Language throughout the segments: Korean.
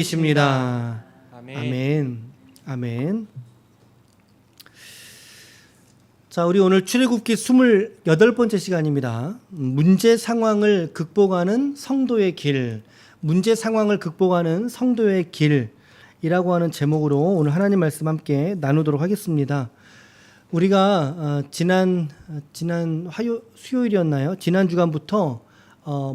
이십니다. 아멘. 아멘. 아멘. 자, 우리 오늘 출애굽기 28번째 시간입니다. 문제 상황을 극복하는 성도의 길. 문제 상황을 극복하는 성도의 길이라고 하는 제목으로 오늘 하나님 말씀 함께 나누도록 하겠습니다. 우리가 지난 수요일이었나요? 지난 주간부터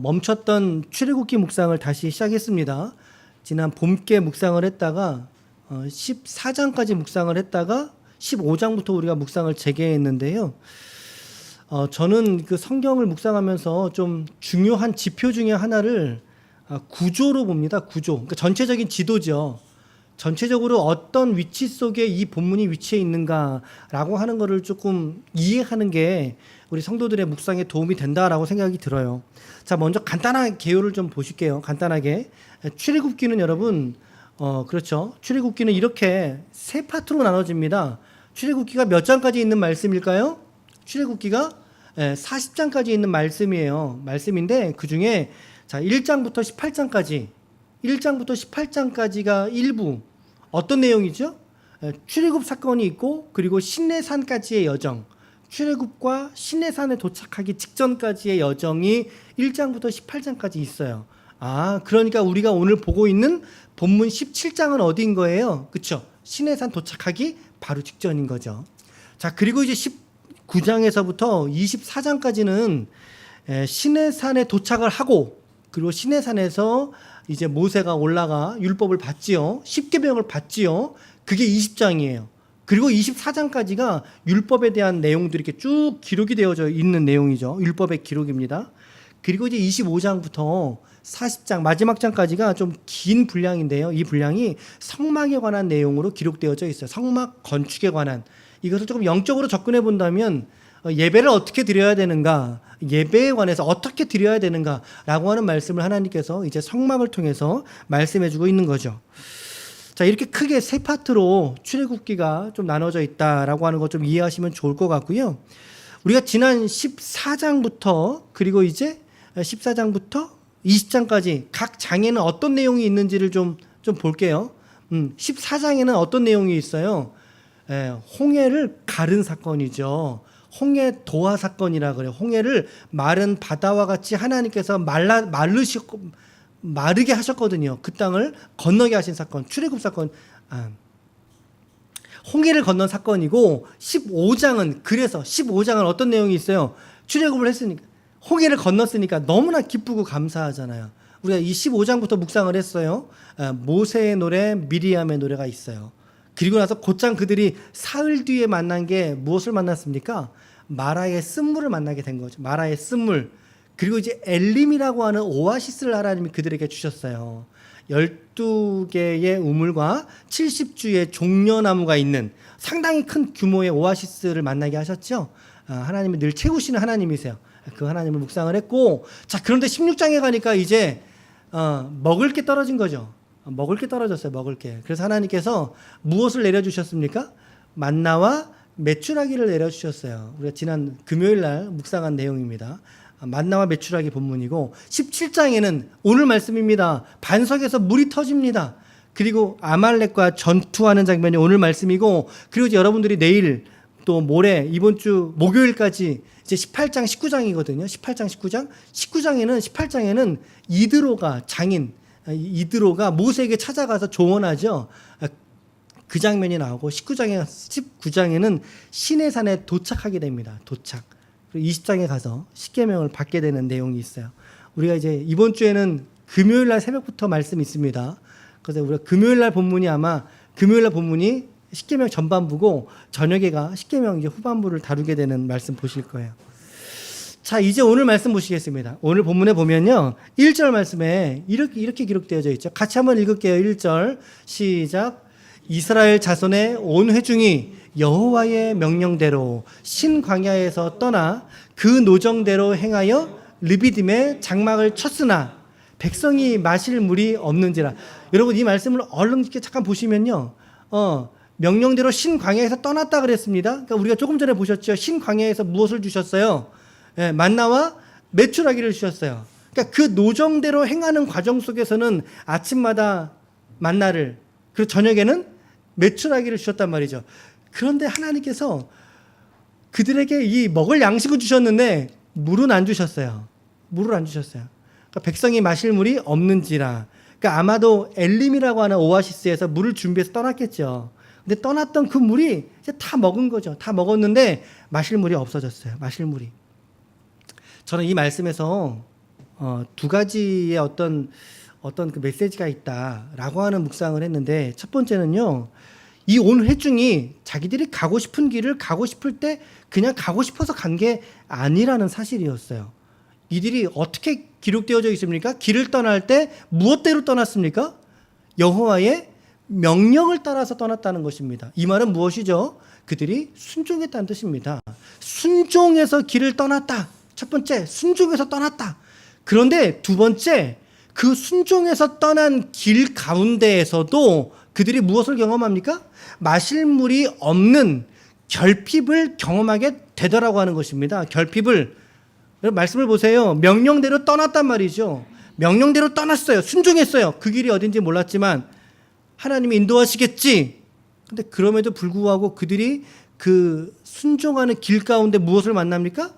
멈췄던 출애굽기 묵상을 다시 시작했습니다. 지난 봄께 묵상을 했다가 14장까지 묵상을 했다가 15장부터 우리가 묵상을 재개했는데요. 저는 그 성경을 묵상하면서 좀 중요한 지표 중에 하나를 구조로 봅니다. 구조. 그러니까 전체적인 지도죠. 전체적으로 어떤 위치 속에 이 본문이 위치해 있는가라고 하는 것을 조금 이해하는 게 우리 성도들의 묵상에 도움이 된다라고 생각이 들어요. 자, 먼저 간단한 개요를 좀 보실게요. 간단하게. 출애굽기는 여러분, 그렇죠. 출애굽기는 이렇게 세 파트로 나눠집니다. 출애굽기가 몇 장까지 있는 말씀일까요? 출애굽기가 40장까지 있는 말씀이에요. 말씀인데 그 중에 자, 1장부터 18장까지가 일부. 어떤 내용이죠? 출애굽 사건이 있고 그리고 시내산까지의 여정. 출애굽과 시내산에 도착하기 직전까지의 여정이 1장부터 18장까지 있어요. 그러니까 우리가 오늘 보고 있는 본문 17장은 어디인 거예요? 그렇죠? 시내산 도착하기 바로 직전인 거죠. 자, 그리고 이제 19장에서부터 24장까지는 시내산에 도착을 하고 그리고 시내산에서 이제 모세가 올라가 율법을 받지요. 10계명을 받지요. 그게 20장이에요. 그리고 24장까지가 율법에 대한 내용들이 이렇게 쭉 기록이 되어져 있는 내용이죠. 율법의 기록입니다. 그리고 이제 25장부터 40장 마지막 장까지가 좀 긴 분량인데요. 이 분량이 성막에 관한 내용으로 기록되어져 있어요. 성막 건축에 관한. 이것을 조금 영적으로 접근해 본다면 예배를 어떻게 드려야 되는가, 예배에 관해서 어떻게 드려야 되는가라고 하는 말씀을 하나님께서 이제 성막을 통해서 말씀해주고 있는 거죠. 자, 이렇게 크게 세 파트로 출애굽기가 좀 나눠져 있다라고 하는 거 좀 이해하시면 좋을 것 같고요. 우리가 지난 14장부터 그리고 이제 14장부터 20장까지 각 장에는 어떤 내용이 있는지를 좀 볼게요. 14장에는 어떤 내용이 있어요? 홍해를 가른 사건이죠. 홍해 도화 사건이라 그래요. 홍해를 마른 바다와 같이 하나님께서 마르게 하셨거든요. 그 땅을 건너게 하신 사건, 출애굽 사건. 홍해를 건넌 사건이고 15장은 어떤 내용이 있어요? 출애굽을 했으니까 홍해를 건넜으니까 너무나 기쁘고 감사하잖아요. 우리가 이 15장부터 묵상을 했어요. 모세의 노래, 미리암의 노래가 있어요. 그리고 나서 곧장 그들이 사흘 뒤에 만난 게 무엇을 만났습니까? 마라의 쓴물을 만나게 된 거죠. 마라의 쓴물. 그리고 이제 엘림이라고 하는 오아시스를 하나님이 그들에게 주셨어요. 12개의 우물과 70주의 종려나무가 있는 상당히 큰 규모의 오아시스를 만나게 하셨죠. 하나님이 늘 채우시는 하나님이세요. 그 하나님을 묵상을 했고, 자, 그런데 16장에 가니까 이제 먹을 게 떨어진 거죠. 먹을 게 떨어졌어요. 먹을 게. 그래서 하나님께서 무엇을 내려주셨습니까? 만나와 메추라기를 내려주셨어요. 우리가 지난 금요일 날 묵상한 내용입니다. 만나와 메추라기 본문이고 17장에는 오늘 말씀입니다. 반석에서 물이 터집니다. 그리고 아말렉과 전투하는 장면이 오늘 말씀이고, 그리고 이제 여러분들이 내일 또 모레 이번 주 목요일까지 이제 18장 19장이거든요. 18장 19장. 18장에는 이드로가 모세에게 찾아가서 조언하죠. 그 장면이 나오고 19장에는 시내산에 도착하게 됩니다. 도착. 그리고 20장에 가서 십계명을 받게 되는 내용이 있어요. 우리가 이제 이번 주에는 금요일 날 새벽부터 말씀이 있습니다. 그래서 우리가 금요일 날 본문이 십계명 전반부고 저녁에가 십계명 이제 후반부를 다루게 되는 말씀 보실 거예요. 자, 이제 오늘 말씀 보시겠습니다. 오늘 본문에 보면요. 1절 말씀에 이렇게 기록되어져 있죠. 같이 한번 읽을게요. 1절 시작. 이스라엘 자손의 온 회중이 여호와의 명령대로 신광야에서 떠나 그 노정대로 행하여 르비딤에 장막을 쳤으나 백성이 마실 물이 없는지라. 여러분, 이 말씀을 얼른 잠깐 보시면요. 명령대로 신광야에서 떠났다 그랬습니다. 그러니까 우리가 조금 전에 보셨죠. 신광야에서 무엇을 주셨어요? 만나와 메추라기를 주셨어요. 그러니까 그 노정대로 행하는 과정 속에서는 아침마다 만나를, 그리고 저녁에는 메추라기를 주셨단 말이죠. 그런데 하나님께서 그들에게 이 먹을 양식을 주셨는데 물은 안 주셨어요. 물을 안 주셨어요. 그러니까 백성이 마실 물이 없는지라. 그러니까 아마도 엘림이라고 하는 오아시스에서 물을 준비해서 떠났겠죠. 근데 떠났던 그 물이 이제 다 먹은 거죠. 다 먹었는데 마실 물이 없어졌어요. 마실 물이. 저는 이 말씀에서 두 가지의 어떤 그 메시지가 있다라고 하는 묵상을 했는데, 첫 번째는요, 이 온 회중이 자기들이 가고 싶은 길을 가고 싶을 때 그냥 가고 싶어서 간 게 아니라는 사실이었어요. 이들이 어떻게 기록되어져 있습니까? 길을 떠날 때 무엇대로 떠났습니까? 여호와의 명령을 따라서 떠났다는 것입니다. 이 말은 무엇이죠? 그들이 순종했다는 뜻입니다. 순종해서 길을 떠났다. 첫 번째, 순종해서 떠났다. 그런데 두 번째, 그 순종해서 떠난 길 가운데에서도 그들이 무엇을 경험합니까? 마실 물이 없는 결핍을 경험하게 되더라고 하는 것입니다. 결핍을. 말씀을 보세요. 명령대로 떠났단 말이죠. 명령대로 떠났어요. 순종했어요. 그 길이 어딘지 몰랐지만 하나님이 인도하시겠지. 근데 그럼에도 불구하고 그들이 그 순종하는 길 가운데 무엇을 만납니까?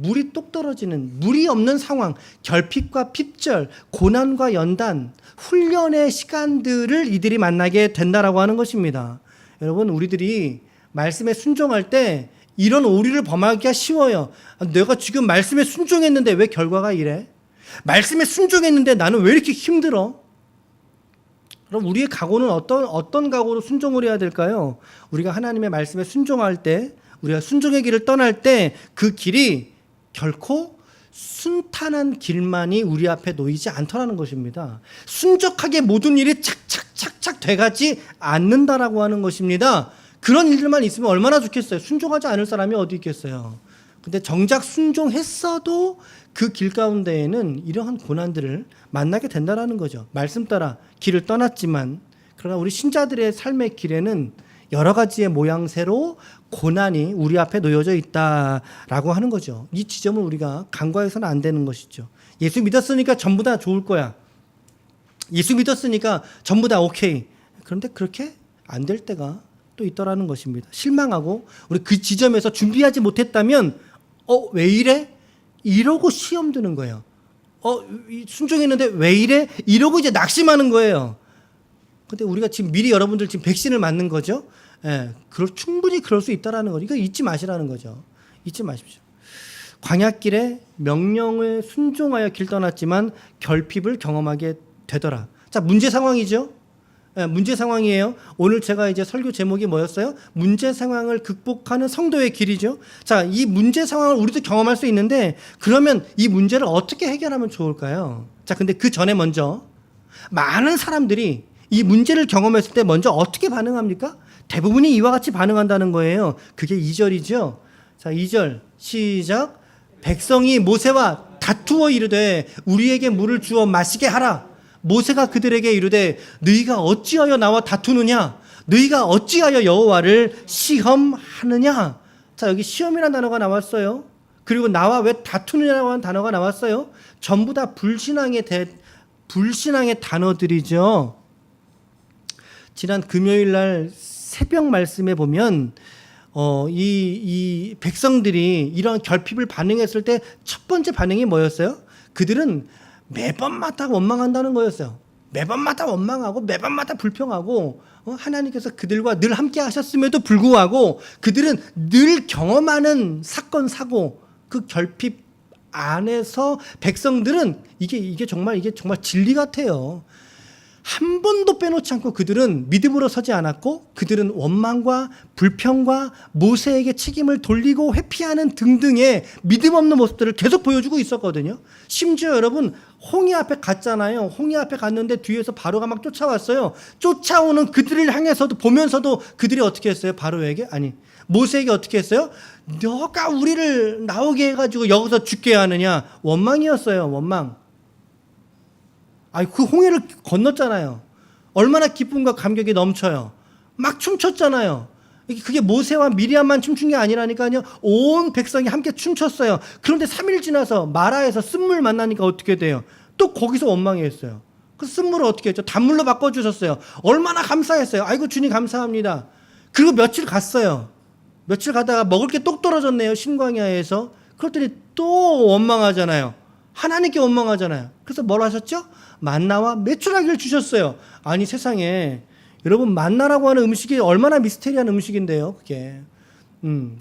물이 똑 떨어지는, 물이 없는 상황, 결핍과 핍절, 고난과 연단, 훈련의 시간들을 이들이 만나게 된다라고 하는 것입니다. 여러분, 우리들이 말씀에 순종할 때 이런 오류를 범하기가 쉬워요. 내가 지금 말씀에 순종했는데 왜 결과가 이래? 말씀에 순종했는데 나는 왜 이렇게 힘들어? 그럼 우리의 각오는 어떤 각오로 순종을 해야 될까요? 우리가 하나님의 말씀에 순종할 때, 우리가 순종의 길을 떠날 때 그 길이 결코 순탄한 길만이 우리 앞에 놓이지 않더라는 것입니다. 순적하게 모든 일이 착착착착 돼가지 않는다라고 하는 것입니다. 그런 일들만 있으면 얼마나 좋겠어요. 순종하지 않을 사람이 어디 있겠어요. 근데 정작 순종했어도 그 길 가운데에는 이러한 고난들을 만나게 된다라는 거죠. 말씀 따라 길을 떠났지만, 그러나 우리 신자들의 삶의 길에는 여러 가지의 모양새로 고난이 우리 앞에 놓여져 있다라고 하는 거죠. 이 지점을 우리가 간과해서는 안 되는 것이죠. 예수 믿었으니까 전부 다 좋을 거야. 예수 믿었으니까 전부 다 오케이. 그런데 그렇게 안 될 때가 또 있더라는 것입니다. 실망하고 우리 그 지점에서 준비하지 못했다면 왜 이래? 이러고 시험 드는 거예요. 순종했는데 왜 이래? 이러고 이제 낙심하는 거예요. 근데 우리가 지금 미리 여러분들 지금 백신을 맞는 거죠. 충분히 그럴 수 있다라는 거죠. 이거 잊지 마시라는 거죠. 잊지 마십시오. 광야길에 명령을 순종하여 길 떠났지만 결핍을 경험하게 되더라. 자, 문제 상황이죠. 문제 상황이에요. 오늘 제가 이제 설교 제목이 뭐였어요? 문제 상황을 극복하는 성도의 길이죠. 자, 이 문제 상황을 우리도 경험할 수 있는데, 그러면 이 문제를 어떻게 해결하면 좋을까요? 자, 근데 그 전에 먼저 많은 사람들이 이 문제를 경험했을 때 먼저 어떻게 반응합니까? 대부분이 이와 같이 반응한다는 거예요. 그게 2절이죠. 자, 2절 시작. 백성이 모세와 다투어 이르되 우리에게 물을 주어 마시게 하라. 모세가 그들에게 이르되 너희가 어찌하여 나와 다투느냐? 너희가 어찌하여 여호와를 시험하느냐? 자, 여기 시험이라는 단어가 나왔어요. 그리고 나와 왜 다투느냐라고 하는 단어가 나왔어요. 전부 다 불신앙의 단어들이죠. 지난 금요일 날 새벽 말씀에 보면 이 백성들이 이런 결핍을 반응했을 때 첫 번째 반응이 뭐였어요? 그들은 매번마다 원망한다는 거였어요. 매번마다 원망하고 매번마다 불평하고 하나님께서 그들과 늘 함께 하셨음에도 불구하고 그들은 늘 경험하는 사건 사고, 그 결핍 안에서 백성들은 이게 정말 진리 같아요. 한 번도 빼놓지 않고 그들은 믿음으로 서지 않았고, 그들은 원망과 불평과 모세에게 책임을 돌리고 회피하는 등등의 믿음 없는 모습들을 계속 보여주고 있었거든요. 심지어 여러분, 홍해 앞에 갔잖아요. 홍해 앞에 갔는데 뒤에서 바로가 막 쫓아왔어요. 쫓아오는 그들을 향해서도 보면서도 그들이 어떻게 했어요? 모세에게 어떻게 했어요? 너가 우리를 나오게 해가지고 여기서 죽게 하느냐? 원망이었어요. 원망. 그 홍해를 건넜잖아요. 얼마나 기쁨과 감격이 넘쳐요. 막 춤췄잖아요. 그게 모세와 미리암만 춤춘 게 아니라니까요. 온 백성이 함께 춤췄어요. 그런데 3일 지나서 마라에서 쓴물 만나니까 어떻게 돼요? 또 거기서 원망했어요. 그 쓴물을 어떻게 했죠? 단물로 바꿔주셨어요. 얼마나 감사했어요. 아이고 주님 감사합니다. 그리고 며칠 갔어요. 며칠 가다가 먹을 게 똑 떨어졌네요. 신광야에서. 그랬더니 또 원망하잖아요. 하나님께 원망하잖아요. 그래서 뭘 하셨죠? 만나와 메추라기를 주셨어요. 아니 세상에 여러분 만나라고 하는 음식이 얼마나 미스테리한 음식인데요. 그게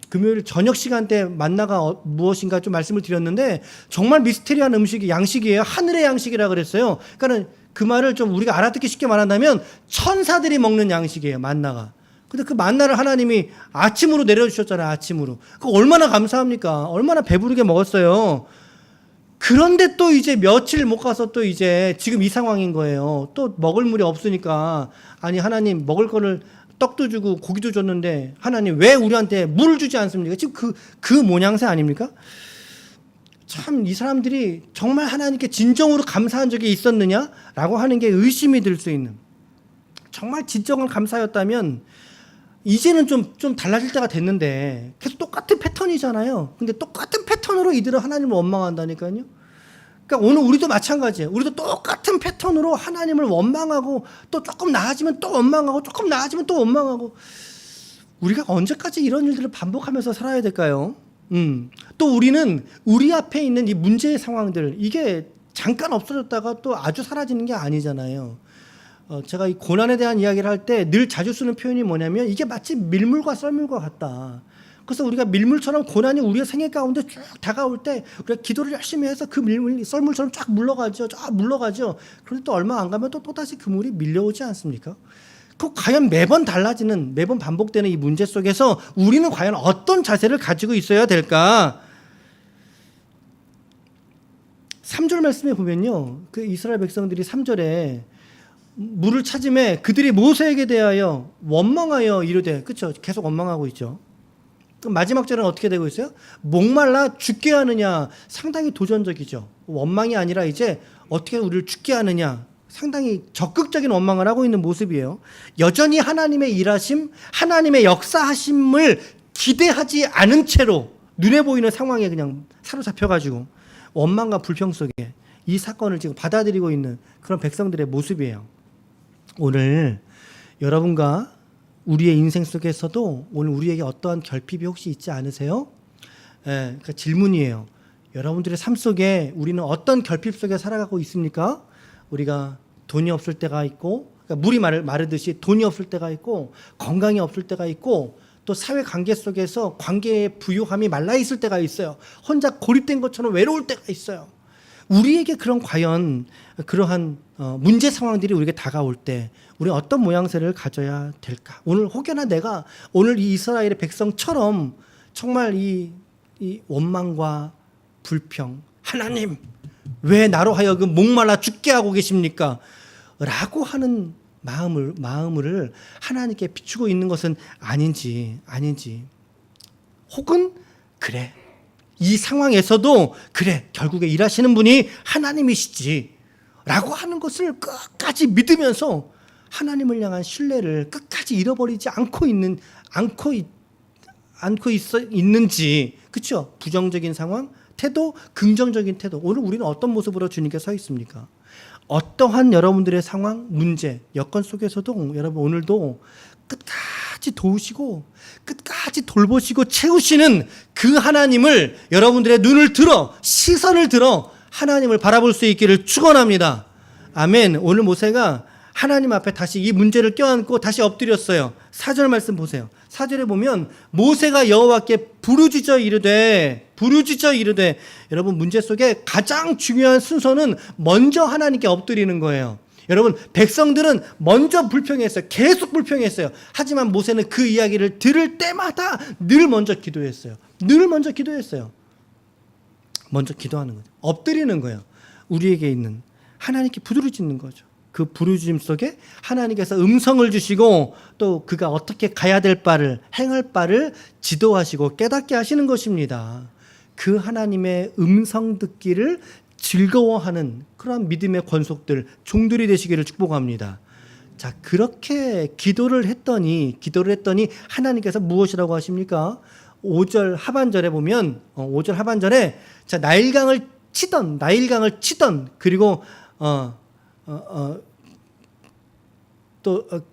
금요일 저녁 시간대 만나가 무엇인가 좀 말씀을 드렸는데 정말 미스테리한 음식이 양식이에요. 하늘의 양식이라 그랬어요. 그러니까 그 말을 좀 우리가 알아듣기 쉽게 말한다면 천사들이 먹는 양식이에요. 만나가. 근데 그 만나를 하나님이 아침으로 내려주셨잖아요. 아침으로. 그 얼마나 감사합니까? 얼마나 배부르게 먹었어요. 그런데 또 이제 며칠 못 가서 또 이제 지금 이 상황인 거예요. 또 먹을 물이 없으니까 아니 하나님 먹을 거를 떡도 주고 고기도 줬는데 하나님 왜 우리한테 물을 주지 않습니까? 지금 그 모양새 아닙니까? 참 이 사람들이 정말 하나님께 진정으로 감사한 적이 있었느냐라고 하는 게 의심이 들 수 있는 정말 진정한 감사였다면 이제는 좀 달라질 때가 됐는데 계속 똑같은 패턴이잖아요. 근데 똑같은 패턴으로 이들은 하나님을 원망한다니까요. 그러니까 오늘 우리도 마찬가지예요. 우리도 똑같은 패턴으로 하나님을 원망하고 또 조금 나아지면 또 원망하고 조금 나아지면 또 원망하고 우리가 언제까지 이런 일들을 반복하면서 살아야 될까요? 또 우리는 우리 앞에 있는 이 문제의 상황들 이게 잠깐 없어졌다가 또 아주 사라지는 게 아니잖아요. 제가 이 고난에 대한 이야기를 할 때 늘 자주 쓰는 표현이 뭐냐면 이게 마치 밀물과 썰물과 같다. 그래서 우리가 밀물처럼 고난이 우리의 생애 가운데 쭉 다가올 때 우리가 기도를 열심히 해서 그 밀물, 썰물처럼 쫙 물러가죠. 쫙 물러가죠. 그런데 또 얼마 안 가면 또다시 그 물이 밀려오지 않습니까? 그 과연 매번 달라지는, 매번 반복되는 이 문제 속에서 우리는 과연 어떤 자세를 가지고 있어야 될까? 3절 말씀에 보면요. 그 이스라엘 백성들이 3절에 물을 찾음에 그들이 모세에게 대하여 원망하여 이르되, 그렇죠? 계속 원망하고 있죠. 그럼 마지막 절은 어떻게 되고 있어요? 목말라 죽게 하느냐. 상당히 도전적이죠. 원망이 아니라 이제 어떻게 우리를 죽게 하느냐. 상당히 적극적인 원망을 하고 있는 모습이에요. 여전히 하나님의 일하심, 하나님의 역사하심을 기대하지 않은 채로 눈에 보이는 상황에 그냥 사로잡혀가지고 원망과 불평 속에 이 사건을 지금 받아들이고 있는 그런 백성들의 모습이에요. 오늘 여러분과 우리의 인생 속에서도 오늘 우리에게 어떠한 결핍이 혹시 있지 않으세요? 그러니까 질문이에요. 여러분들의 삶 속에 우리는 어떤 결핍 속에 살아가고 있습니까? 우리가 돈이 없을 때가 있고, 그러니까 물이 마르듯이 돈이 없을 때가 있고, 건강이 없을 때가 있고, 또 사회 관계 속에서 관계의 부유함이 말라 있을 때가 있어요. 혼자 고립된 것처럼 외로울 때가 있어요. 우리에게 과연 그러한 문제 상황들이 우리에게 다가올 때 우리는 어떤 모양새를 가져야 될까? 오늘 혹여나 내가 오늘 이 이스라엘의 백성처럼 정말 이 원망과 불평, 하나님 왜 나로 하여금 목말라 죽게 하고 계십니까? 라고 하는 마음을 하나님께 비추고 있는 것은 아닌지 혹은 그래 이 상황에서도 그래 결국에 일하시는 분이 하나님이시지 라고 하는 것을 끝까지 믿으면서 하나님을 향한 신뢰를 끝까지 잃어버리지 않고 있는지, 그렇죠? 부정적인 상황 태도, 긍정적인 태도. 오늘 우리는 어떤 모습으로 주님께 서 있습니까? 어떠한 여러분들의 상황, 문제, 여건 속에서도 여러분 오늘도 끝까지 도우시고 끝까지 돌보시고 채우시는 그 하나님을 여러분들의 눈을 들어 시선을 들어 하나님을 바라볼 수 있기를 축원합니다. 아멘. 오늘 모세가 하나님 앞에 다시 이 문제를 껴안고 다시 엎드렸어요. 4절 말씀 보세요. 4절에 보면 모세가 여호와께 부르짖어 이르되 여러분 문제 속에 가장 중요한 순서는 먼저 하나님께 엎드리는 거예요. 여러분 백성들은 먼저 불평했어요. 계속 불평했어요. 하지만 모세는 그 이야기를 들을 때마다 늘 먼저 기도했어요. 먼저 기도하는 거죠. 엎드리는 거예요. 우리에게 있는 하나님께 부르짖는 거죠. 그 부르짖음 속에 하나님께서 음성을 주시고 또 그가 어떻게 가야 될 바를 행할 바를 지도하시고 깨닫게 하시는 것입니다. 그 하나님의 음성 듣기를 즐거워하는 그러한 믿음의 권속들 종들이 되시기를 축복합니다. 자, 그렇게 기도를 했더니 하나님께서 무엇이라고 하십니까? 5절 하반절에 보면 5절 하반절에 자 나일강을 치던 그리고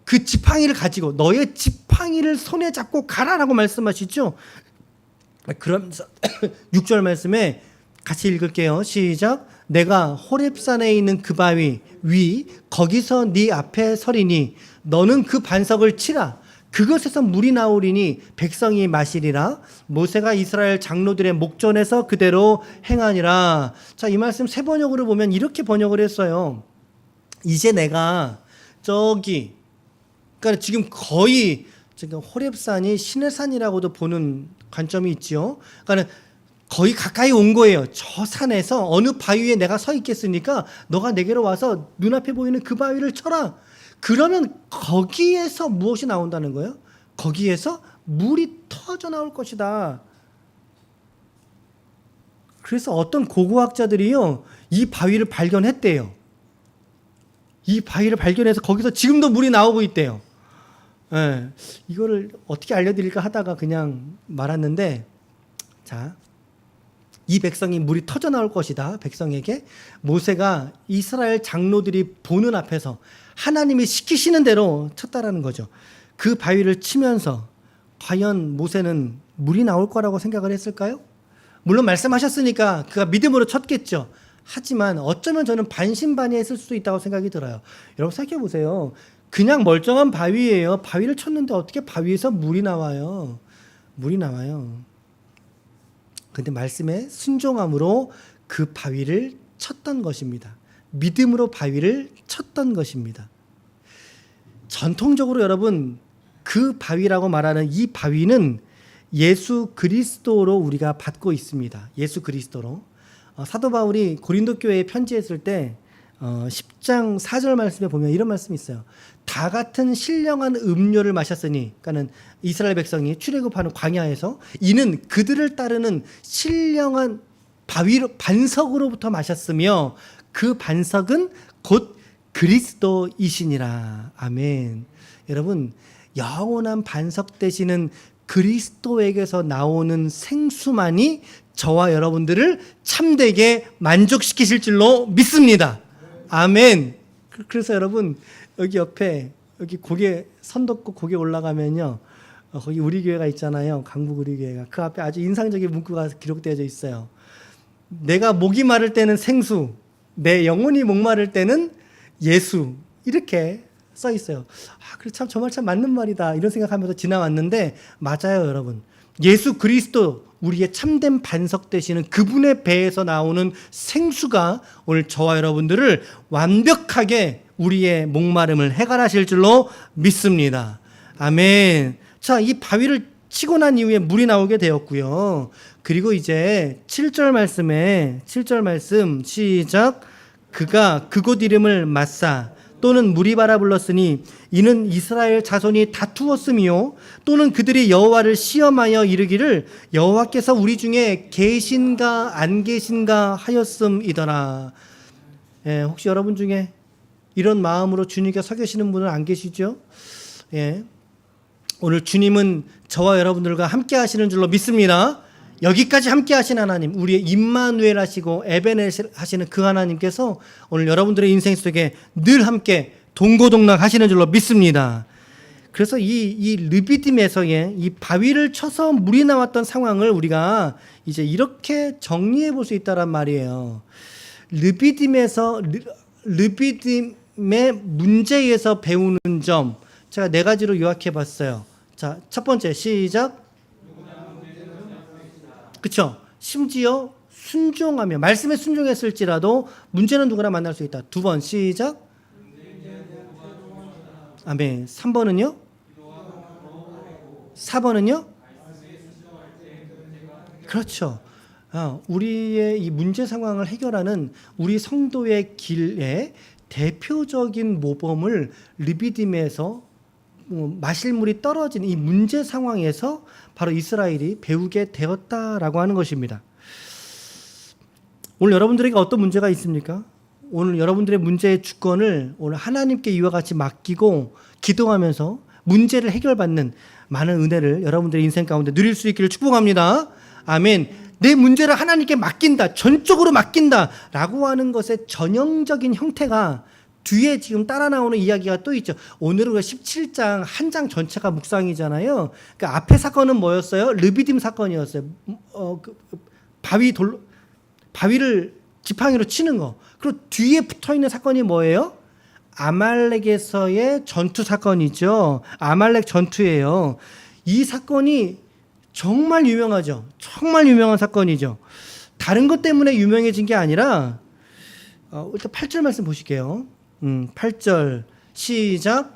그 지팡이를 가지고 너의 지팡이를 손에 잡고 가라라고 말씀하시죠. 그럼 6절 말씀에 같이 읽을게요. 시작. 내가 호렙산에 있는 그 바위 위 거기서 네 앞에 서리니 너는 그 반석을 치라. 그것에서 물이 나오리니 백성이 마시리라. 모세가 이스라엘 장로들의 목전에서 그대로 행하니라. 자, 이 말씀 세 번역으로 보면 이렇게 번역을 했어요. 이제 내가 그러니까 지금 거의 지금 호렙산이 신의 산이라고도 보는 관점이 있죠. 그러니까 거의 가까이 온 거예요. 저 산에서 어느 바위에 내가 서 있겠으니까 너가 내게로 와서 눈앞에 보이는 그 바위를 쳐라. 그러면 거기에서 무엇이 나온다는 거예요? 거기에서 물이 터져 나올 것이다. 그래서 어떤 고고학자들이요, 이 바위를 발견했대요. 이 바위를 발견해서 거기서 지금도 물이 나오고 있대요. 예, 이거를 어떻게 알려드릴까 하다가 그냥 말았는데, 자, 이 백성이 물이 터져 나올 것이다. 백성에게 모세가 이스라엘 장로들이 보는 앞에서 하나님이 시키시는 대로 쳤다라는 거죠. 그 바위를 치면서 과연 모세는 물이 나올 거라고 생각을 했을까요? 물론 말씀하셨으니까 그가 믿음으로 쳤겠죠. 하지만 어쩌면 저는 반신반의했을 수도 있다고 생각이 들어요. 여러분 생각해 보세요. 그냥 멀쩡한 바위예요. 바위를 쳤는데 어떻게 바위에서 물이 나와요? 물이 나와요. 근데 말씀에 순종함으로 그 바위를 쳤던 것입니다. 믿음으로 바위를 쳤던 것입니다. 전통적으로 여러분 그 바위라고 말하는 이 바위는 예수 그리스도로 우리가 받고 있습니다. 예수 그리스도로. 사도 바울이 고린도 교회에 편지했을 때 10장 4절 말씀에 보면 이런 말씀이 있어요. 다 같은 신령한 음료를 마셨으니, 그러니까는 이스라엘 백성이 출애굽하는 광야에서 이는 그들을 따르는 신령한 바위로 반석으로부터 마셨으며 그 반석은 곧 그리스도이시니라. 아멘. 여러분, 영원한 반석 되시는 그리스도에게서 나오는 생수만이 저와 여러분들을 참되게 만족시키실 줄로 믿습니다. 아멘. 그래서 여러분 여기 옆에 여기 고개 선덕고 고개 올라가면요, 거기 우리 교회가 있잖아요. 강북 우리 교회가. 그 앞에 아주 인상적인 문구가 기록되어져 있어요. 내가 목이 마를 때는 생수, 내 영혼이 목마를 때는 예수, 이렇게 써 있어요. 그래 참 정말 참 맞는 말이다 이런 생각하면서 지나왔는데 맞아요, 여러분. 예수 그리스도 우리의 참된 반석 되시는 그분의 배에서 나오는 생수가 오늘 저와 여러분들을 완벽하게 우리의 목마름을 해결하실 줄로 믿습니다. 아멘. 자, 이 바위를 치고 난 이후에 물이 나오게 되었고요. 그리고 이제 7절 말씀 시작. 그가 그곳 이름을 마사 또는 무리바라 불렀으니 이는 이스라엘 자손이 다투었으며 또는 그들이 여호와를 시험하여 이르기를 여호와께서 우리 중에 계신가 안 계신가 하였음이더라. 예, 혹시 여러분 중에 이런 마음으로 주님께 서 계시는 분은 안 계시죠? 예. 오늘 주님은 저와 여러분들과 함께 하시는 줄로 믿습니다. 여기까지 함께 하신 하나님, 우리의 임마누엘 하시고 에베네셀 하시는 그 하나님께서 오늘 여러분들의 인생 속에 늘 함께 동고동락 하시는 줄로 믿습니다. 그래서 이 르비딤에서의 이 바위를 쳐서 물이 나왔던 상황을 우리가 이제 이렇게 정리해 볼 수 있다란 말이에요. 르비딤의 문제에서 배우는 점, 제가 4가지로 요약해 봤어요. 자, 첫 번째 시작. 그렇죠. 심지어 순종하며 말씀에 순종했을지라도 문제는 누구나 만날 수 있다. 2번 시작. 아멘. 3번은요? 4번은요? 그렇죠. 우리의 이 문제 상황을 해결하는 우리 성도의 길에 대표적인 모범을 르비딤에서 마실 물이 떨어진 이 문제 상황에서 바로 이스라엘이 배우게 되었다라고 하는 것입니다. 오늘 여러분들에게 어떤 문제가 있습니까? 오늘 여러분들의 문제의 주권을 오늘 하나님께 이와 같이 맡기고 기도하면서 문제를 해결받는 많은 은혜를 여러분들의 인생 가운데 누릴 수 있기를 축복합니다. 아멘. 내 문제를 하나님께 맡긴다, 전적으로 맡긴다 라고 하는 것의 전형적인 형태가 뒤에 지금 따라 나오는 이야기가 또 있죠. 오늘은 17장 한 장 전체가 묵상이잖아요. 그러니까 앞에 사건은 뭐였어요? 르비딤 사건이었어요. 바위를 지팡이로 치는 거. 그리고 뒤에 붙어 있는 사건이 뭐예요? 아말렉에서의 전투 사건이죠. 아말렉 전투예요. 이 사건이 정말 유명하죠. 정말 유명한 사건이죠. 다른 것 때문에 유명해진 게 아니라 일단 8절 말씀 보실게요. 8절 시작.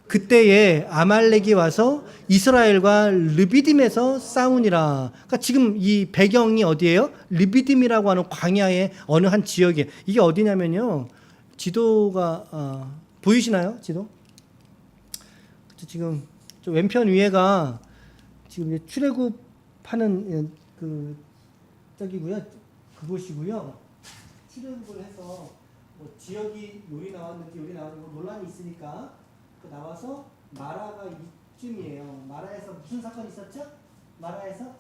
그때에 아말렉이 와서 이스라엘과 르비딤에서 싸우니라. 그러니까 지금 이 배경이 어디예요? 르비딤이라고 하는 광야의 어느 한 지역이에요. 이게 어디냐면요. 지도가 보이시나요? 지도? 지금 저 왼편 위에가 지금 이제 출애굽하는 그 저기고요. 그곳이고요. 출애굽을 해서 뭐 지역이 요리 나왔는지 요리 나왔는지 논란이 있으니까 그 나와서 마라가 이쯤이에요. 마라에서 무슨 사건이 있었죠? 마라에서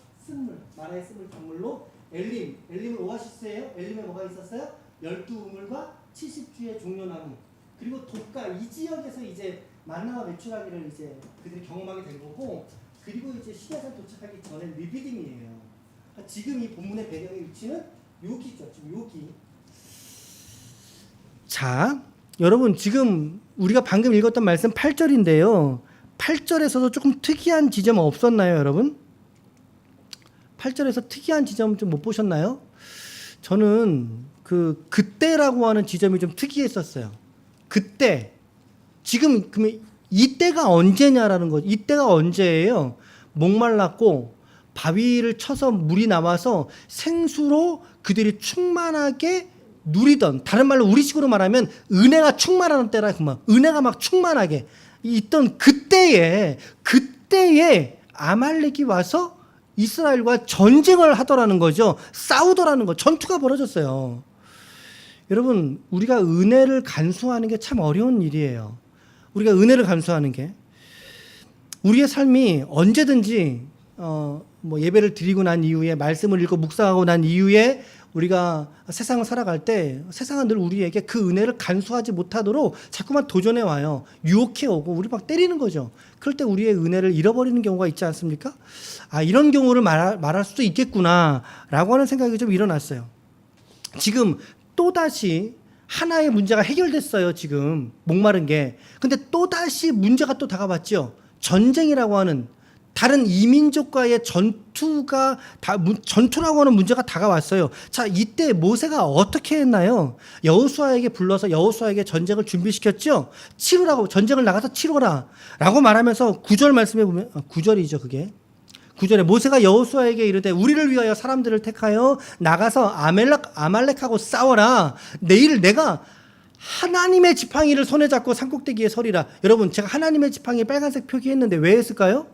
마라의 쓴물 경물로 엘림은 오아시스예요. 엘림에 뭐가 있었어요? 12우물과 70주의 종려나무 그리고 독가 이 지역에서 이제 만나와 메추라기를 이제 그들이 경험하게 된 거고 그리고 이제 시내산 도착하기 전에 르비딤이에요. 그러니까 지금 이 본문의 배경의 위치는 여기죠. 지금 여기. 자, 여러분 지금 우리가 방금 읽었던 말씀 8절인데요. 8절에서도 조금 특이한 지점 없었나요, 여러분? 8절에서 특이한 지점 좀 못 보셨나요? 저는 그때라고 하는 지점이 좀 특이했었어요. 그때 지금 그러면 이때가 언제냐라는 거죠. 이때가 언제예요? 목말랐고 바위를 쳐서 물이 나와서 생수로 그들이 충만하게 누리던 다른 말로 우리식으로 말하면 은혜가 충만하는 때라 그만 은혜가 막 충만하게 있던 그때에 아말렉이 와서 이스라엘과 전쟁을 하더라는 거죠. 싸우더라는 거. 전투가 벌어졌어요. 여러분 우리가 은혜를 간수하는 게 참 어려운 일이에요. 우리가 은혜를 간수하는 게 우리의 삶이 언제든지 뭐 예배를 드리고 난 이후에 말씀을 읽고 묵상하고 난 이후에 우리가 세상을 살아갈 때 세상은 늘 우리에게 그 은혜를 간수하지 못하도록 자꾸만 도전해 와요. 유혹해 오고 우리 막 때리는 거죠. 그럴 때 우리의 은혜를 잃어버리는 경우가 있지 않습니까? 아 이런 경우를 말할 수도 있겠구나라고 하는 생각이 좀 일어났어요. 지금 또다시 하나의 문제가 해결됐어요. 지금 목마른 게. 근데 또다시 문제가 또 다가왔죠. 전쟁이라고 하는 다른 이민족과의 전투라고 하는 문제가 다가왔어요. 자, 이때 모세가 어떻게 했나요? 여호수아에게 불러서 여호수아에게 전쟁을 준비시켰죠. 치르라고 전쟁을 나가서 치러라 라고 말하면서 9절 말씀해 보면 9절이죠, 그게. 9절에 모세가 여호수아에게 이르되 우리를 위하여 사람들을 택하여 나가서 아말렉하고 싸워라. 내일 내가 하나님의 지팡이를 손에 잡고 산꼭대기에 서리라. 여러분 제가 하나님의 지팡이 빨간색 표기했는데 왜 했을까요?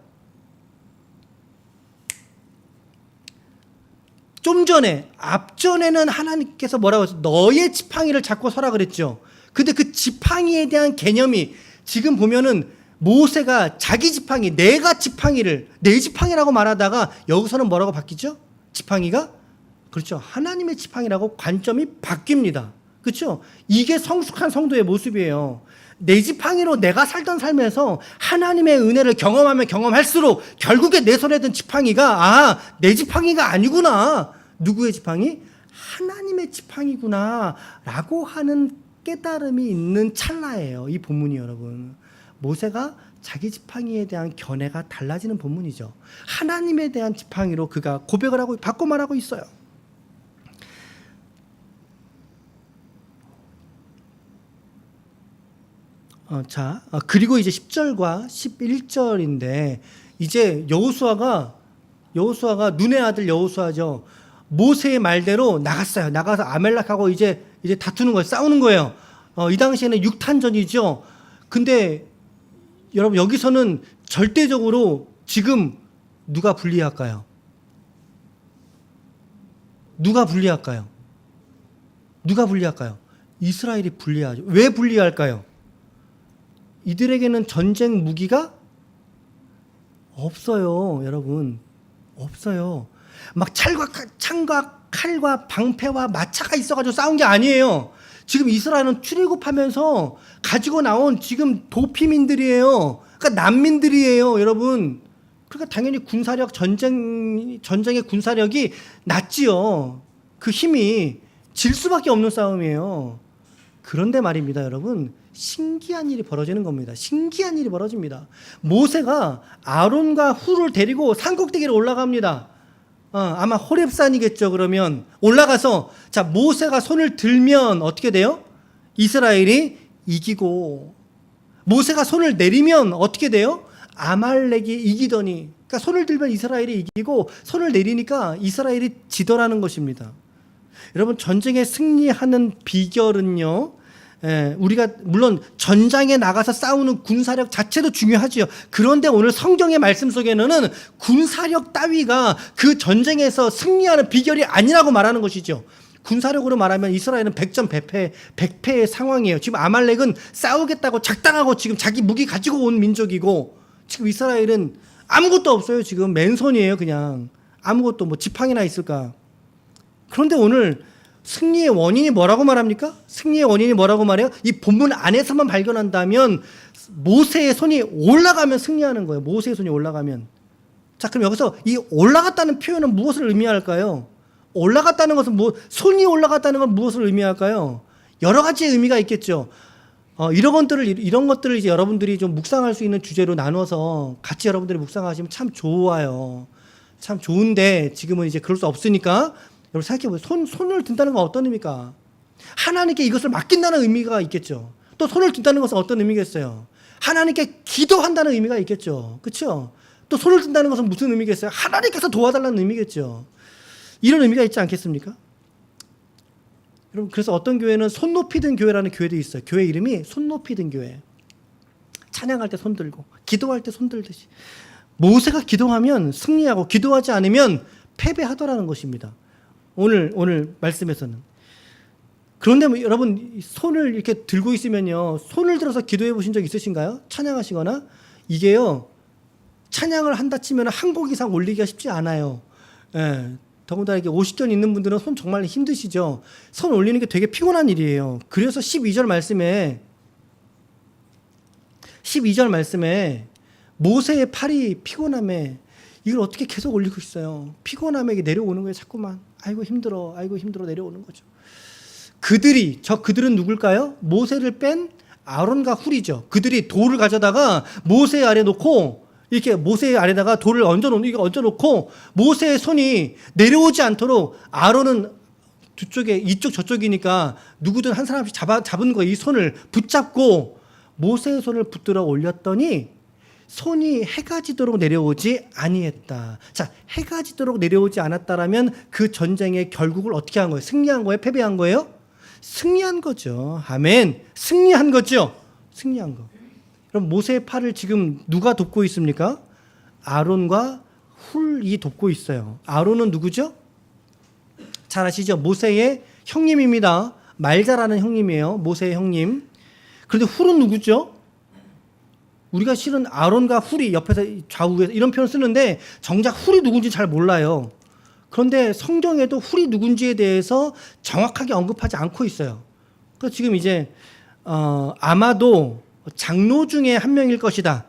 좀 전에 앞전에는 하나님께서 뭐라고 했어요? 너의 지팡이를 잡고 서라 그랬죠. 근데 그 지팡이에 대한 개념이 지금 보면은 모세가 자기 지팡이, 내가 지팡이를 내 지팡이라고 말하다가 여기서는 뭐라고 바뀌죠? 지팡이가 그렇죠. 하나님의 지팡이라고 관점이 바뀝니다. 그렇죠? 이게 성숙한 성도의 모습이에요. 내 지팡이로 내가 살던 삶에서 하나님의 은혜를 경험하면 경험할수록 결국에 내 손에 든 지팡이가 내 지팡이가 아니구나. 누구의 지팡이? 하나님의 지팡이구나 라고 하는 깨달음이 있는 찰나예요. 이 본문이 여러분. 모세가 자기 지팡이에 대한 견해가 달라지는 본문이죠. 하나님에 대한 지팡이로 그가 고백을 하고 바꿔 말하고 있어요. 그리고 이제 10절과 11절인데 이제 여호수아가 눈의 아들 여호수아죠. 모세의 말대로 나갔어요. 나가서 아멜렉하고 이제 다투는 거예요. 싸우는 거예요. 이 당시에는 6탄전이죠. 근데 여러분 여기서는 절대적으로 지금 누가 불리할까요? 누가 불리할까요? 이스라엘이 불리하죠. 왜 불리할까요? 이들에게는 전쟁 무기가 없어요, 여러분. 없어요. 막 창과 칼과 방패와 마차가 있어가지고 싸운 게 아니에요. 지금 이스라엘은 출애굽하면서 가지고 나온 지금 도피민들이에요. 그러니까 난민들이에요, 여러분. 그러니까 당연히 군사력 전쟁의 군사력이 낮지요. 그 힘이 질 수밖에 없는 싸움이에요. 그런데 말입니다, 여러분. 신기한 일이 벌어지는 겁니다. 신기한 일이 벌어집니다. 모세가 아론과 훌을 데리고 산꼭대기로 올라갑니다. 아마 호렙산이겠죠. 그러면 올라가서 자, 모세가 손을 들면 어떻게 돼요? 이스라엘이 이기고, 모세가 손을 내리면 어떻게 돼요? 아말렉이 이기더니. 그러니까 손을 들면 이스라엘이 이기고 손을 내리니까 이스라엘이 지더라는 것입니다. 여러분, 전쟁에 승리하는 비결은요, 우리가 물론 전장에 나가서 싸우는 군사력 자체도 중요하지요. 그런데 오늘 성경의 말씀 속에는 군사력 따위가 그 전쟁에서 승리하는 비결이 아니라고 말하는 것이죠. 군사력으로 말하면 이스라엘은 100전 100패의 상황이에요. 지금 아말렉은 싸우겠다고 작당하고 지금 자기 무기 가지고 온 민족이고, 지금 이스라엘은 아무것도 없어요. 지금 맨손이에요. 그냥 아무것도, 뭐 지팡이나 있을까. 그런데 오늘 승리의 원인이 뭐라고 말합니까? 승리의 원인이 뭐라고 말해요? 이 본문 안에서만 발견한다면 모세의 손이 올라가면 승리하는 거예요. 모세의 손이 올라가면. 자, 그럼 여기서 이 올라갔다는 표현은 무엇을 의미할까요? 올라갔다는 것은 손이 올라갔다는 건 무엇을 의미할까요? 여러 가지의 의미가 있겠죠. 이런 것들을 이제 여러분들이 좀 묵상할 수 있는 주제로 나눠서 같이 여러분들이 묵상하시면 참 좋아요. 참 좋은데 지금은 이제 그럴 수 없으니까 여러분 생각해보세요. 손을 든다는 건 어떤 의미입니까? 하나님께 이것을 맡긴다는 의미가 있겠죠. 또 손을 든다는 것은 어떤 의미겠어요? 하나님께 기도한다는 의미가 있겠죠. 그렇죠? 또 손을 든다는 것은 무슨 의미겠어요? 하나님께서 도와달라는 의미겠죠. 이런 의미가 있지 않겠습니까? 여러분, 그래서 어떤 교회는 손 높이 든 교회라는 교회도 있어요. 교회 이름이 손 높이 든 교회. 찬양할 때 손 들고, 기도할 때 손 들듯이. 모세가 기도하면 승리하고 기도하지 않으면 패배하더라는 것입니다. 오늘 말씀에서는. 그런데 여러분, 손을 이렇게 들고 있으면요, 손을 들어서 기도해 보신 적 있으신가요? 찬양하시거나. 이게요, 찬양을 한다 치면 한 곡 이상 올리기가 쉽지 않아요. 예. 더군다나 이게 50견 있는 분들은 손 정말 힘드시죠. 손 올리는 게 되게 피곤한 일이에요. 그래서 12절 말씀에 모세의 팔이 피곤함에 이걸 어떻게 계속 올리고 있어요. 피곤함에 내려오는 거예요. 자꾸만. 아이고 힘들어 내려오는 거죠. 그들은 누굴까요? 모세를 뺀 아론과 훌이죠. 그들이 돌을 가져다가 모세 아래 놓고, 이렇게 모세 아래다가 돌을 얹어놓고 모세의 손이 내려오지 않도록, 아론은 이쪽 저쪽이니까 누구든 한 사람씩 잡은 거예요. 이 손을 붙잡고 모세의 손을 붙들어 올렸더니 손이 해가 지도록 내려오지 아니했다. 자, 해가 지도록 내려오지 않았다라면 그 전쟁의 결국을 어떻게 한 거예요? 승리한 거예요? 패배한 거예요? 승리한 거죠. 아멘. 승리한 거죠. 승리한 거. 그럼 모세의 팔을 지금 누가 돕고 있습니까? 아론과 훌이 돕고 있어요. 아론은 누구죠? 잘 아시죠? 모세의 형님입니다. 말 잘하는 형님이에요. 모세의 형님. 그런데 훌은 누구죠? 우리가 실은 아론과 훌이 옆에서 좌우에서 이런 표현 쓰는데 정작 훌이 누군지 잘 몰라요. 그런데 성경에도 훌이 누군지에 대해서 정확하게 언급하지 않고 있어요. 그래서 지금 이제 아마도 장로 중에 한 명일 것이다.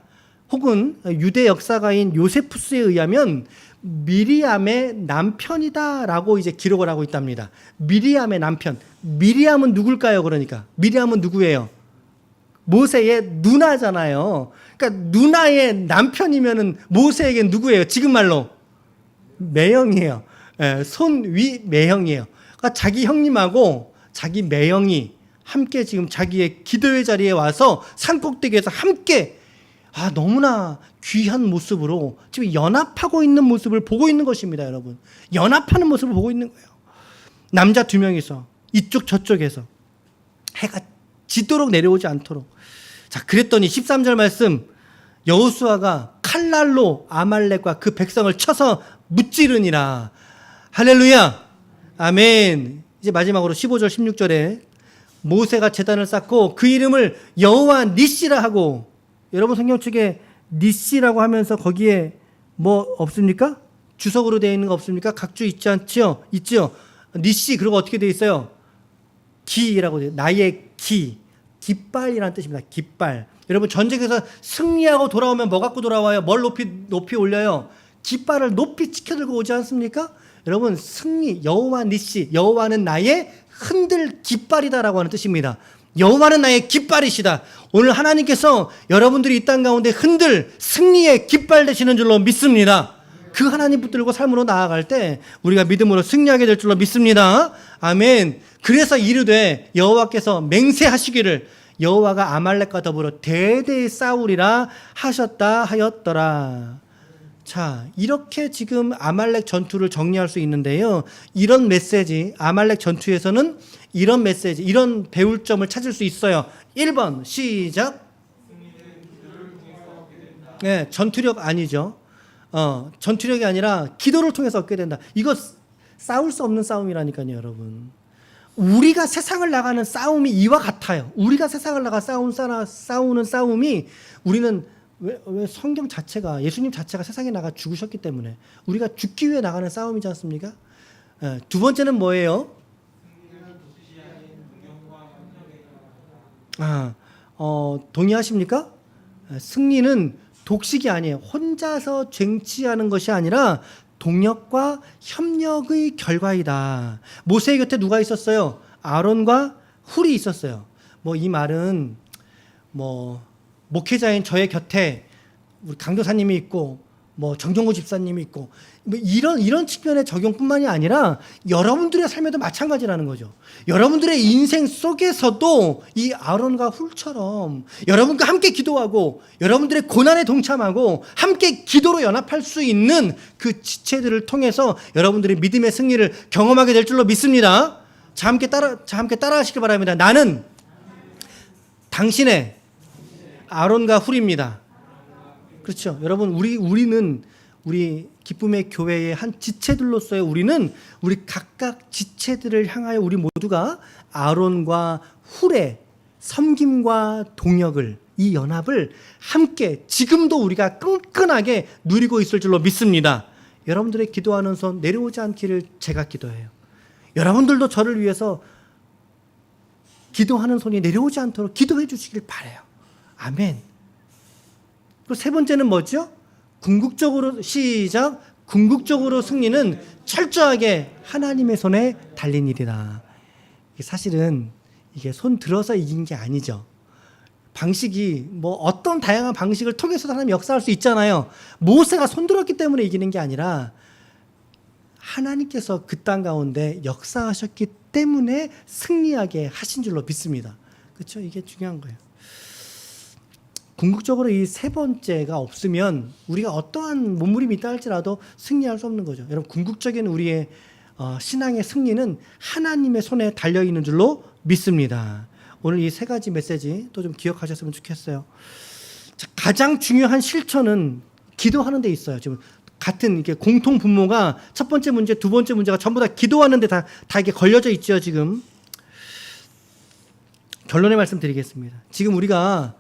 혹은 유대 역사가인 요세푸스에 의하면 미리암의 남편이다라고 이제 기록을 하고 있답니다. 미리암의 남편. 미리암은 누굴까요? 그러니까 미리암은 누구예요? 모세의 누나잖아요. 그러니까 누나의 남편이면은 모세에겐 누구예요? 지금 말로 매형이에요. 손위 매형이에요. 그러니까 자기 형님하고 자기 매형이 함께 지금 자기의 기도의 자리에 와서 산꼭대기에서 함께 너무나 귀한 모습으로 지금 연합하고 있는 모습을 보고 있는 것입니다, 여러분. 연합하는 모습을 보고 있는 거예요. 남자 두 명이서 이쪽 저쪽에서 해가 지도록 내려오지 않도록. 자, 그랬더니 13절 말씀, 여호수아가 칼날로 아말렉과 그 백성을 쳐서 무찌르니라. 할렐루야. 아멘. 이제 마지막으로 15절 16절에 모세가 제단을 쌓고 그 이름을 여호와 니시라 하고, 여러분 성경책에 니시라고 하면서 거기에 뭐 없습니까? 주석으로 되어 있는 거 없습니까? 각주 있지 않지요? 있죠. 니시. 그리고 어떻게 되어 있어요? 기라고 돼요. 나의 기. 깃발이라는 뜻입니다. 깃발. 여러분 전쟁에서 승리하고 돌아오면 뭐 갖고 돌아와요? 뭘 높이 올려요? 깃발을 높이 치켜들고 오지 않습니까? 여러분 승리, 여호와 니시, 여호와는 나의 흔들 깃발이다라고 하는 뜻입니다. 여호와는 나의 깃발이시다. 오늘 하나님께서 여러분들이 이 땅 가운데 흔들 승리의 깃발 되시는 줄로 믿습니다. 그 하나님 붙들고 삶으로 나아갈 때 우리가 믿음으로 승리하게 될 줄로 믿습니다. 아멘. 그래서 이르되 여호와께서 맹세하시기를 여호와가 아말렉과 더불어 대대에 싸우리라 하셨다 하였더라. 자, 이렇게 지금 아말렉 전투를 정리할 수 있는데요. 이런 메시지, 아말렉 전투에서는 이런 메시지, 이런 배울 점을 찾을 수 있어요. 1번 시작. 네, 전투력 아니죠. 전투력이 아니라 기도를 통해서 얻게 된다. 이거 싸울 수 없는 싸움이라니까요, 여러분. 우리가 세상을 나가는 싸움이 이와 같아요. 우리가 세상을 나가 싸우는 싸움이 우리는 왜 성경 자체가 예수님 자체가 세상에 나가 죽으셨기 때문에 우리가 죽기 위해 나가는 싸움이지 않습니까? 두 번째는 뭐예요? 동의하십니까? 승리는 독식이 아니에요. 혼자서 쟁취하는 것이 아니라 동력과 협력의 결과이다. 모세의 곁에 누가 있었어요? 아론과 훌이 있었어요. 뭐 이 말은 뭐 목회자인 저의 곁에 우리 강도사님이 있고 뭐 정종호 집사님이 있고 뭐 이런 측면의 적용뿐만이 아니라 여러분들의 삶에도 마찬가지라는 거죠. 여러분들의 인생 속에서도 이 아론과 훌처럼 여러분과 함께 기도하고 여러분들의 고난에 동참하고 함께 기도로 연합할 수 있는 그 지체들을 통해서 여러분들의 믿음의 승리를 경험하게 될 줄로 믿습니다. 자, 함께 따라하시길 바랍니다. 나는 당신의 아론과 훌입니다. 그렇죠. 여러분, 우리는 우리 기쁨의 교회의 한 지체들로서의 우리는 우리 각각 지체들을 향하여 우리 모두가 아론과 훌의 섬김과 동역을 이 연합을 함께 지금도 우리가 끈끈하게 누리고 있을 줄로 믿습니다. 여러분들의 기도하는 손 내려오지 않기를 제가 기도해요. 여러분들도 저를 위해서 기도하는 손이 내려오지 않도록 기도해 주시길 바라요. 아멘. 그 세 번째는 뭐죠? 궁극적으로 시작. 궁극적으로 승리는 철저하게 하나님의 손에 달린 일이다. 사실은 이게 손 들어서 이긴 게 아니죠. 방식이 뭐 어떤 다양한 방식을 통해서 사람이 역사할 수 있잖아요. 모세가 손 들었기 때문에 이기는 게 아니라 하나님께서 그 땅 가운데 역사하셨기 때문에 승리하게 하신 줄로 믿습니다. 그렇죠? 이게 중요한 거예요. 궁극적으로 이 세 번째가 없으면 우리가 어떠한 몸부림이 있다 할지라도 승리할 수 없는 거죠. 여러분, 궁극적인 우리의 신앙의 승리는 하나님의 손에 달려있는 줄로 믿습니다. 오늘 이 세 가지 메시지 또 좀 기억하셨으면 좋겠어요. 자, 가장 중요한 실천은 기도하는 데 있어요. 지금 같은 이게 공통 분모가 첫 번째 문제, 두 번째 문제가 전부 다 기도하는데 다 이게 걸려져 있죠. 지금 결론의 말씀 드리겠습니다. 지금 우리가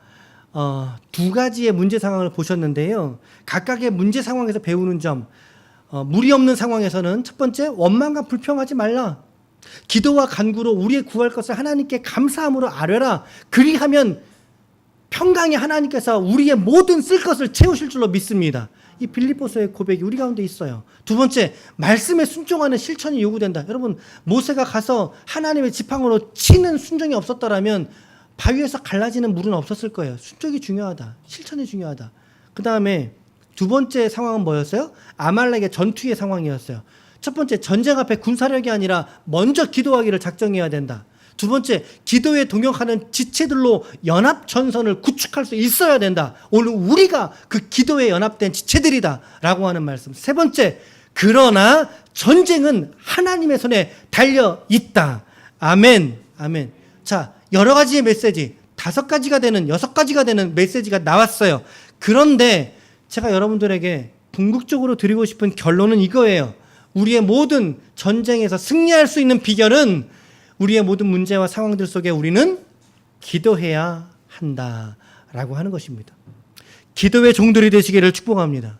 두 가지의 문제 상황을 보셨는데요. 각각의 문제 상황에서 배우는 점, 무리 없는 상황에서는 첫 번째, 원망과 불평하지 말라. 기도와 간구로 우리의 구할 것을 하나님께 감사함으로 아뢰라. 그리하면 평강의 하나님께서 우리의 모든 쓸 것을 채우실 줄로 믿습니다. 이 빌립보서의 고백이 우리 가운데 있어요. 두 번째, 말씀에 순종하는 실천이 요구된다. 여러분, 모세가 가서 하나님의 지팡이로 치는 순종이 없었더라면 바위에서 갈라지는 물은 없었을 거예요. 순종이 중요하다. 실천이 중요하다. 그 다음에 두 번째 상황은 뭐였어요? 아말렉의 전투의 상황이었어요. 첫 번째, 전쟁 앞에 군사력이 아니라 먼저 기도하기를 작정해야 된다. 두 번째, 기도에 동역하는 지체들로 연합 전선을 구축할 수 있어야 된다. 오늘 우리가 그 기도에 연합된 지체들이다 라고 하는 말씀. 세 번째, 그러나 전쟁은 하나님의 손에 달려 있다. 아멘. 아멘. 자, 여러 가지의 메시지, 5가지가 되는, 6가지가 되는 메시지가 나왔어요. 그런데 제가 여러분들에게 궁극적으로 드리고 싶은 결론은 이거예요. 우리의 모든 전쟁에서 승리할 수 있는 비결은 우리의 모든 문제와 상황들 속에 우리는 기도해야 한다라고 하는 것입니다. 기도의 종들이 되시기를 축복합니다.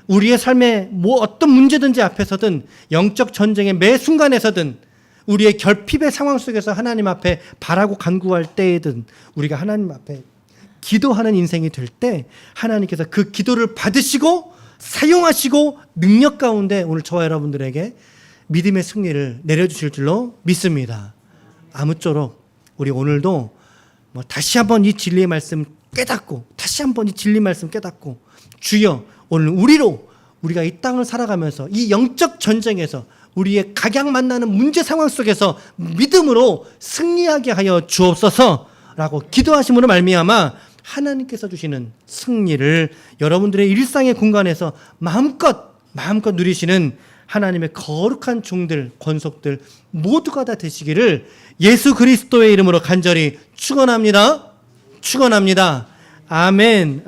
우리의 삶에 어떤 문제든지 앞에서든 영적 전쟁의 매 순간에서든 우리의 결핍의 상황 속에서 하나님 앞에 바라고 간구할 때에든 우리가 하나님 앞에 기도하는 인생이 될 때 하나님께서 그 기도를 받으시고 사용하시고 능력 가운데 오늘 저와 여러분들에게 믿음의 승리를 내려주실 줄로 믿습니다. 아무쪼록 우리 오늘도 다시 한번 이 진리의 말씀 깨닫고 다시 한번 이 진리 말씀 깨닫고 주여 오늘 우리가 이 땅을 살아가면서 이 영적 전쟁에서 우리의 각양 만나는 문제 상황 속에서 믿음으로 승리하게 하여 주옵소서라고 기도하심으로 말미암아 하나님께서 주시는 승리를 여러분들의 일상의 공간에서 마음껏 누리시는 하나님의 거룩한 종들, 권속들 모두가 다 되시기를 예수 그리스도의 이름으로 간절히 축원합니다. 아멘.